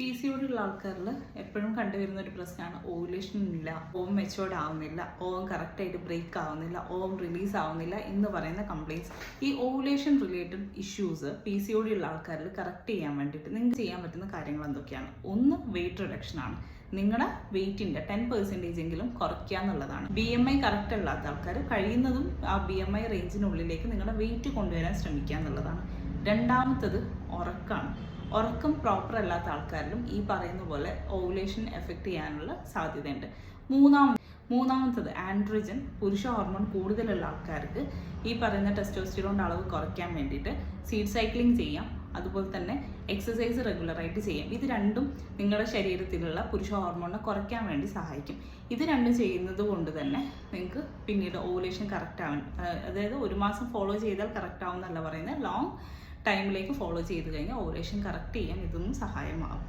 PCOD ഉള്ള ആൾക്കാരിൽ എപ്പോഴും കണ്ടുവരുന്ന ഒരു പ്രശ്നമാണ് ഓവുലേഷൻ ഇല്ല, ഓവം മെച്ചുവേർഡ് ആവുന്നില്ല, ഓവം കറക്റ്റായിട്ട് ബ്രേക്ക് ആവുന്നില്ല, ഓവം റിലീസ് ആവുന്നില്ല എന്ന് പറയുന്ന കംപ്ലയിൻറ്റ്സ്. ഈ ഓവുലേഷൻ റിലേറ്റഡ് ഇഷ്യൂസ് PCOD ഉള്ള ആൾക്കാരിൽ കറക്റ്റ് ചെയ്യാൻ വേണ്ടിയിട്ട് നിങ്ങൾക്ക് ചെയ്യാൻ പറ്റുന്ന കാര്യങ്ങൾ എന്തൊക്കെയാണ്? ഒന്ന്, വെയിറ്റ് റിഡക്ഷൻ ആണ്. നിങ്ങളുടെ വെയിറ്റിൻ്റെ 10% എങ്കിലും കുറയ്ക്കുക എന്നുള്ളതാണ്. BMI കറക്റ്റ് അല്ലാത്ത ആൾക്കാർ കഴിയുന്നതും ആ BMI റേഞ്ചിനുള്ളിലേക്ക് നിങ്ങളുടെ വെയിറ്റ് കൊണ്ടുവരാൻ ശ്രമിക്കുക എന്നുള്ളതാണ്. രണ്ടാമത്തത് ഉറക്കമാണ്. ഉറക്കം പ്രോപ്പർ അല്ലാത്ത ആൾക്കാരിലും ഈ പറയുന്ന പോലെ ഓവുലേഷൻ എഫക്റ്റ് ചെയ്യാനുള്ള സാധ്യതയുണ്ട്. മൂന്നാമത്തത് ആൻഡ്രോജൻ, പുരുഷ ഹോർമോൺ കൂടുതലുള്ള ആൾക്കാർക്ക് ഈ പറയുന്ന ടെസ്റ്റോസ്റ്റിറോണിൻ്റെ അളവ് കുറയ്ക്കാൻ വേണ്ടിയിട്ട് സീഡ് സൈക്ലിംഗ് ചെയ്യാം, അതുപോലെ തന്നെ എക്സസൈസ് റെഗുലറായിട്ട് ചെയ്യാം. ഇത് രണ്ടും നിങ്ങളുടെ ശരീരത്തിലുള്ള പുരുഷ ഹോർമോണിനെ കുറയ്ക്കാൻ വേണ്ടി സഹായിക്കും. ഇത് രണ്ടും ചെയ്യുന്നത് കൊണ്ട് തന്നെ നിങ്ങൾക്ക് പിന്നീട് ഓവുലേഷൻ കറക്റ്റ് ആവാൻ, അതായത് ഒരു മാസം ഫോളോ ചെയ്താൽ കറക്റ്റ് ആവും എന്നല്ല പറയുന്നത്, ലോങ് ടൈമിലേക്ക് ഫോളോ ചെയ്ത് കഴിഞ്ഞാൽ ഓവുലേഷൻ കറക്റ്റ് ചെയ്യാൻ ഇതൊന്നും സഹായമാകും.